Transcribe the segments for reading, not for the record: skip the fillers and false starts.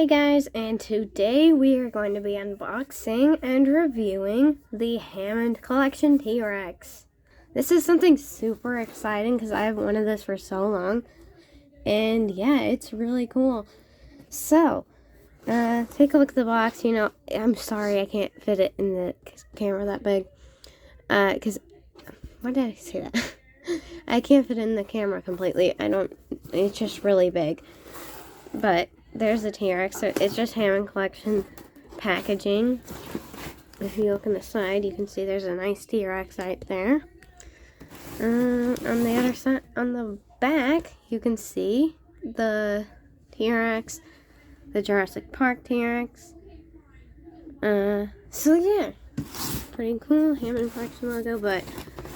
Hey guys, and today we are going to be unboxing and reviewing the Hammond Collection T-Rex. This is something super exciting because I have wanted this for so long, and yeah, it's really cool. So, take a look at the box. You know, I'm sorry I can't fit it in the camera that big, because, why did I say that? I can't fit it in the camera completely. It's just really big, but there's the T-Rex. So it's just Hammond Collection packaging. If you look on the side, you can see there's a nice T-Rex right there. On the other side, on the back, you can see the T-Rex, the Jurassic Park T-Rex. So yeah, pretty cool Hammond Collection logo. But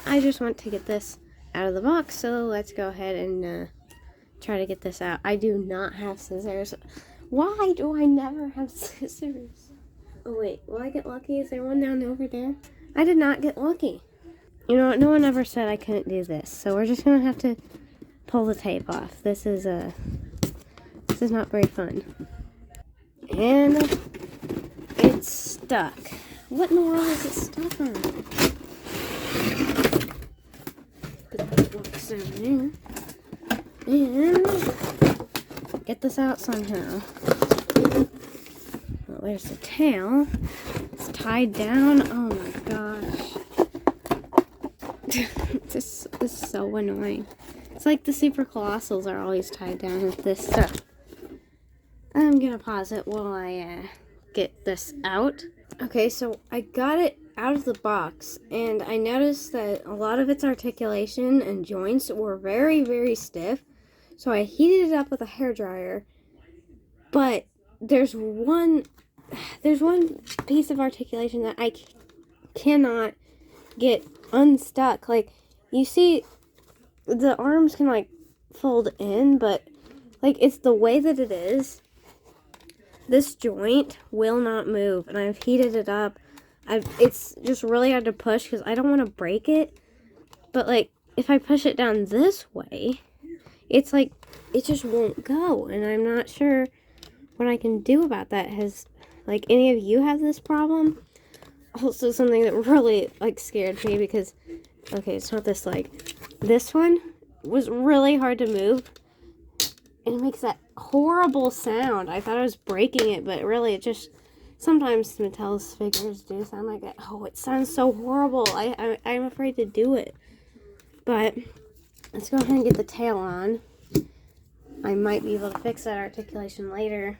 I just want to get this out of the box, so let's go ahead and try to get this out. I do not have scissors. Why do I never have scissors? Oh wait, will I get lucky? Is there one down over there? I did not get lucky. You know what? No one ever said I couldn't do this, so we're just gonna have to pull the tape off. This is not very fun. And it's stuck. What in the world is it stuck on? Put the box down there. And get this out somehow. Well, there's the tail. It's tied down. Oh my gosh. This is so annoying. It's like the super colossals are always tied down with this stuff. I'm gonna pause it while I get this out. Okay, so I got it out of the box, and I noticed that a lot of its articulation and joints were very, very stiff. So I heated it up with a hairdryer, but there's one piece of articulation that I cannot get unstuck. Like, you see, the arms can like fold in, but like it's the way that it is. This joint will not move, and I've heated it up. It's just really hard to push because I don't want to break it. But like, if I push it down this way, it's like, it just won't go, and I'm not sure what I can do about that. Has, like, any of you have this problem? Also, something that really, like, scared me because, okay, it's not this leg. This one was really hard to move, and it makes that horrible sound. I thought I was breaking it, but really, it just, sometimes Mattel's figures do sound like that. Oh, it sounds so horrible. I'm afraid to do it. But let's go ahead and get the tail on. I might be able to fix that articulation later.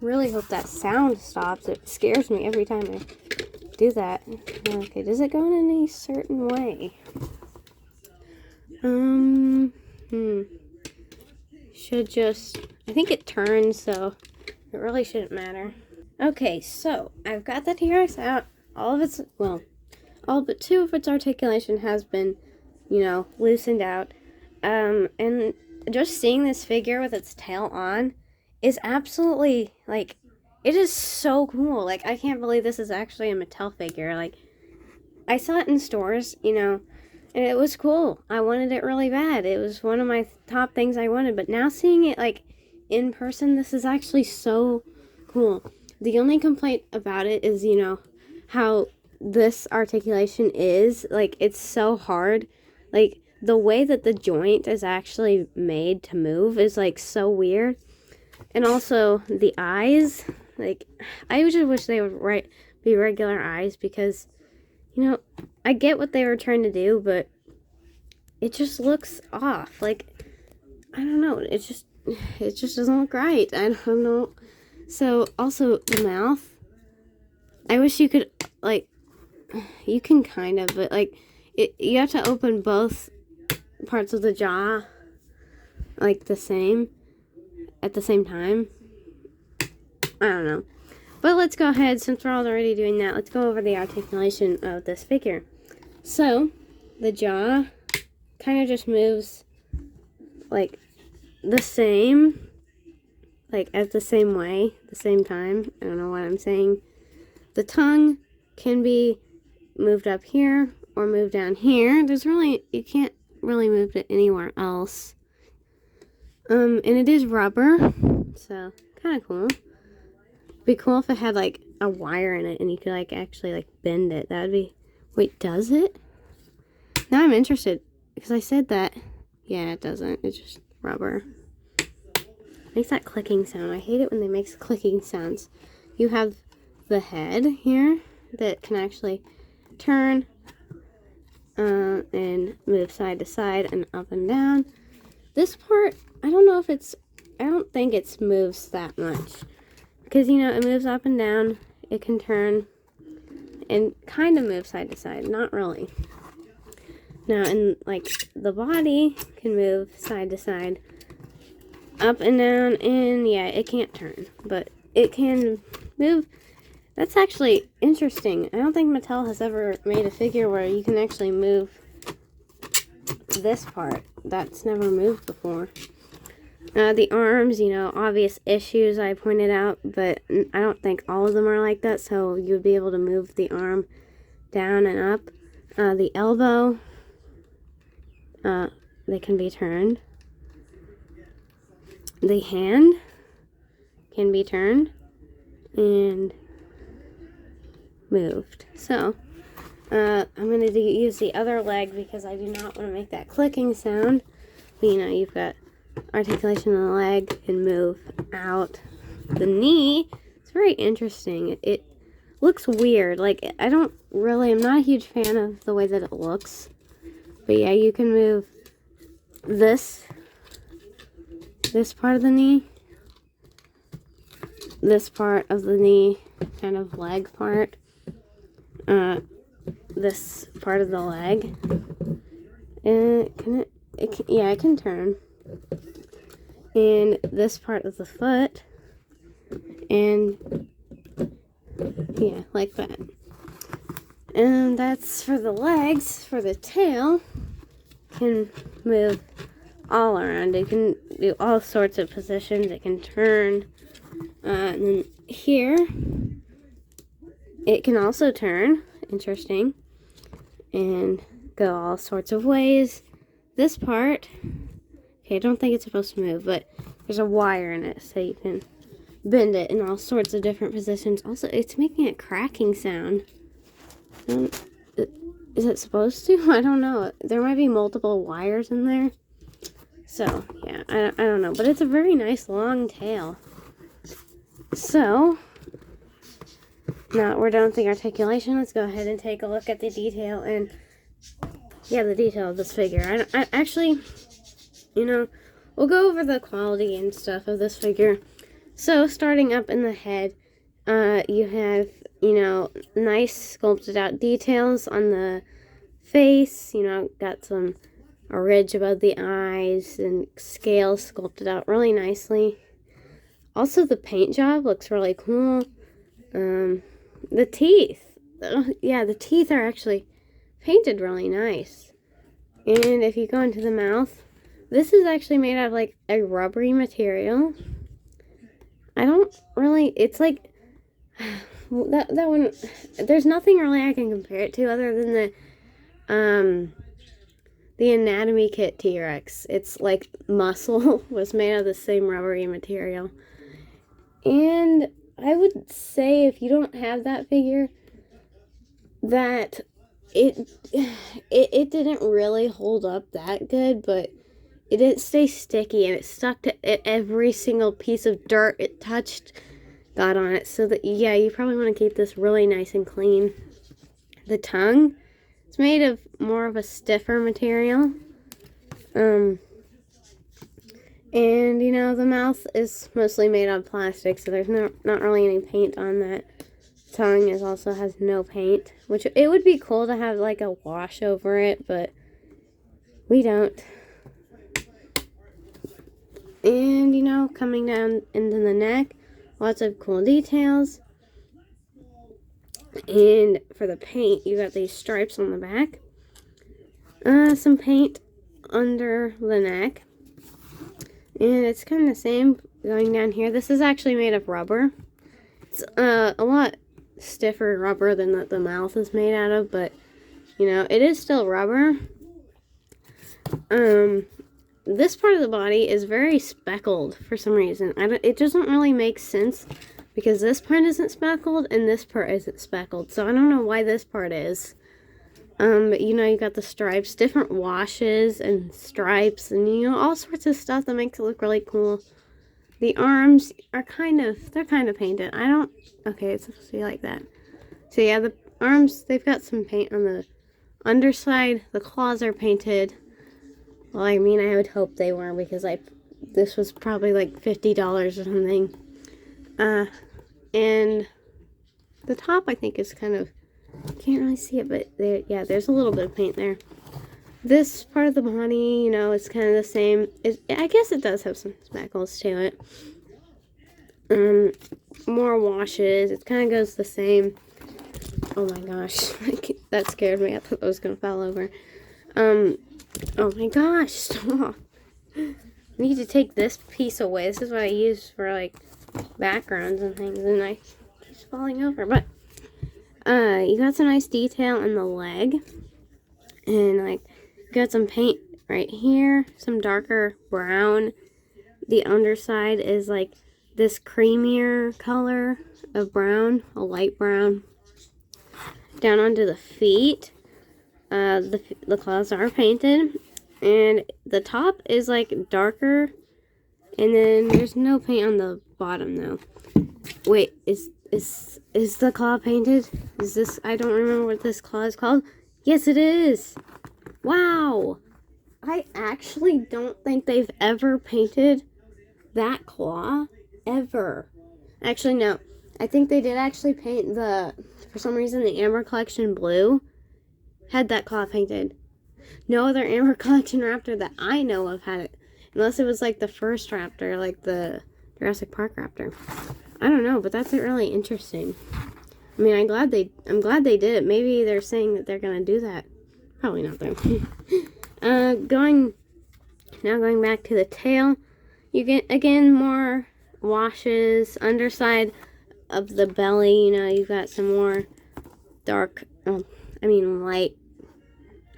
Really hope that sound stops. It scares me every time I do that. Okay, does it go in any certain way? Should just, I think it turns, so it really shouldn't matter. Okay, so I've got the T-Rex out. All of its, well, all but two of its articulation has been, you know, loosened out. And just seeing this figure with its tail on is absolutely, like, it is so cool. Like, I can't believe this is actually a Mattel figure. Like, I saw it in stores, you know, and it was cool. I wanted it really bad. It was one of my top things I wanted. But now seeing it, like, in person, this is actually so cool. The only complaint about it is, you know, how this articulation is. Like, it's so hard. Like, the way that the joint is actually made to move is, like, so weird. And also, the eyes, like, I just wish they would be regular eyes because, you know, I get what they were trying to do, but it just looks off. Like, I don't know, it just doesn't look right. I don't know. So, also, the mouth, I wish you could, like, you can kind of, but, like, you have to open both parts of the jaw, like, at the same time. I don't know. But let's go ahead, since we're already doing that, let's go over the articulation of this figure. So, the jaw kind of just moves, like, the same, like, at the same way, the same time. I don't know what I'm saying. The tongue can be moved up here or moved down here. You can't really move it anywhere else. And it is rubber, so kind of cool. Be cool if it had like a wire in it and you could like actually like bend it. That would be, wait, does it? Now I'm interested because I said that. Yeah, it doesn't. It's just rubber. Makes that clicking sound. I hate it when they make clicking sounds. You have the head here that can actually turn and move side to side and up and down. This part, I don't think it moves that much. Because, you know, it moves up and down. It can turn and kind of move side to side. Not really. Now, and like the body can move side to side, up and down, and yeah, it can't turn, but it can move. That's actually interesting. I don't think Mattel has ever made a figure where you can actually move this part. That's never moved before. The arms, you know, obvious issues I pointed out, but I don't think all of them are like that, so you would be able to move the arm down and up. The elbow, they can be turned. The hand can be turned and moved. So, I'm going to use the other leg because I do not want to make that clicking sound. But, you know, you've got articulation of the leg and move out. The knee, it's very interesting. It looks weird. Like, I'm not a huge fan of the way that it looks. But yeah, you can move this part of the knee, this part of the knee, kind of leg part, this part of the leg, and it can turn, and this part of the foot, and yeah, like that. And that's for the legs. For the tail, can move all around. It can do all sorts of positions. It can turn. And then here, it can also turn. Interesting. And go all sorts of ways. This part, okay, I don't think it's supposed to move, but there's a wire in it, so you can bend it in all sorts of different positions. Also, it's making a cracking sound. Is it supposed to? I don't know. There might be multiple wires in there. So, yeah, I don't know. But it's a very nice long tail. So, now that we're done with the articulation, let's go ahead and take a look at the detail. And, yeah, the detail of this figure. I actually, you know, we'll go over the quality and stuff of this figure. So, starting up in the head, you have, you know, nice sculpted out details on the face. You know, got a ridge above the eyes and scales sculpted out really nicely. Also, the paint job looks really cool. The teeth. Yeah, the teeth are actually painted really nice. And if you go into the mouth, this is actually made out of like a rubbery material. It's like, that one, there's nothing really I can compare it to other than the Anatomy Kit T-Rex. It's like muscle was made out of the same rubbery material. And I would say if you don't have that figure, that it didn't really hold up that good, but it didn't stay sticky, and it stuck to every single piece of dirt it touched got on it. So that, yeah, you probably want to keep this really nice and clean. The tongue, it's made of more of a stiffer material. And, you know, the mouth is mostly made out of plastic, so there's not really any paint on that. Tongue also has no paint, which it would be cool to have like a wash over it, but we don't. And, you know, coming down into the neck, lots of cool details. And for the paint, you got these stripes on the back. Some paint under the neck. And it's kind of the same going down here. This is actually made of rubber. It's a lot stiffer rubber than the mouth is made out of, but, you know, it is still rubber. this part of the body is very speckled for some reason. It doesn't really make sense because this part isn't speckled and this part isn't speckled. So I don't know why this part is. But you know, you got the stripes, different washes and stripes, and you know, all sorts of stuff that makes it look really cool. The arms are they're kind of painted. Okay, it's supposed to be like that. So yeah, the arms, they've got some paint on the underside. The claws are painted. Well, I mean, I would hope they were because this was probably like $50 or something. And the top, I think, is kind of, can't really see it, but there's a little bit of paint there. This part of the body, you know, it's kind of the same. I guess it does have some speckles to it. More washes. It kind of goes the same. Oh my gosh, that scared me. I thought I was gonna fall over. Oh my gosh, stop. I need to take this piece away. This is what I use for like backgrounds and things, and I keep falling over. But you got some nice detail in the leg, and like you got some paint right here, some darker brown. The underside is like this creamier color of brown, a light brown. Down onto the feet, the claws are painted, and the top is like darker, and then there's no paint on the bottom though. Wait, is the claw painted? Is this? I don't remember what this claw is called. Yes, it is. Wow, I actually don't think they've ever painted that claw ever. Actually, no. I think they did actually paint for some reason, the Amber Collection blue had that claw painted. No other Amber Collection raptor that I know of had it. Unless it was like the first raptor, like the Jurassic Park raptor. I don't know, but that's really interesting. I mean, I'm glad they did it. Maybe they're saying that they're going to do that. Probably not though. Going back to the tail. You get, again, more washes, underside of the belly. You know, you've got some more light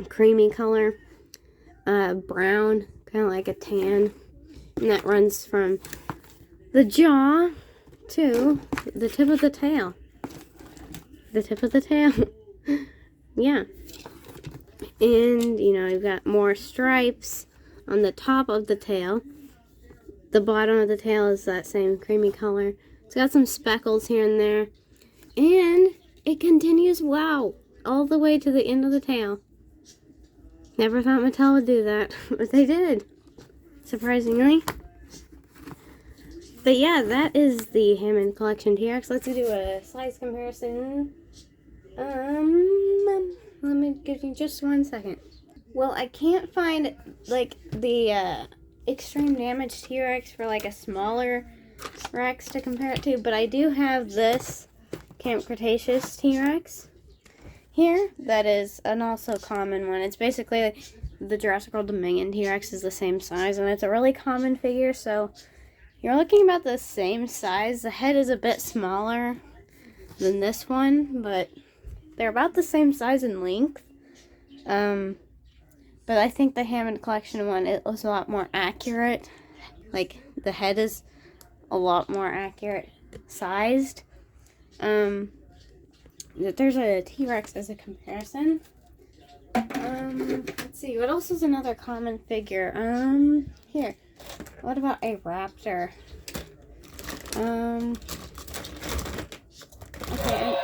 creamy color, brown, kind of like a tan, and that runs from the jaw to the tip of the tail. Yeah. And you know, you've got more stripes on the top of the tail. The bottom of the tail is that same creamy color. It's got some speckles here and there. And it continues, wow, all the way to the end of the tail. Never thought Mattel would do that, but they did, surprisingly. But yeah, that is the Hammond Collection T-Rex. Let's do a size comparison. Let me give you just 1 second. Well, I can't find, like, the, extreme damage T-Rex for like a smaller Rex to compare it to, but I do have this Camp Cretaceous T-Rex here that is an also common one. It's basically the Jurassic World Dominion T-Rex is the same size, and it's a really common figure, so you're looking about the same size. The head is a bit smaller than this one, but they're about the same size and length. But I think the Hammond Collection one, it was a lot more accurate. Like, the head is a lot more accurate sized. There's a T-Rex as a comparison. Let's see, what else is another common figure? Here. What about a raptor? Okay.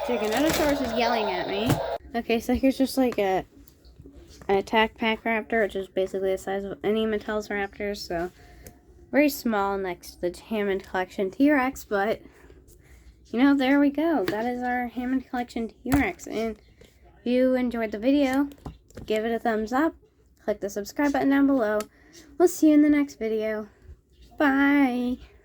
Tyrannosaurus is yelling at me. Okay, so here's just like an attack pack raptor, which is basically the size of any Mattel's raptors, so very small next to the Hammond Collection T-Rex, but, you know, there we go. That is our Hammond Collection T-Rex, and if you enjoyed the video, give it a thumbs up, click the subscribe button down below. We'll see you in the next video. Bye!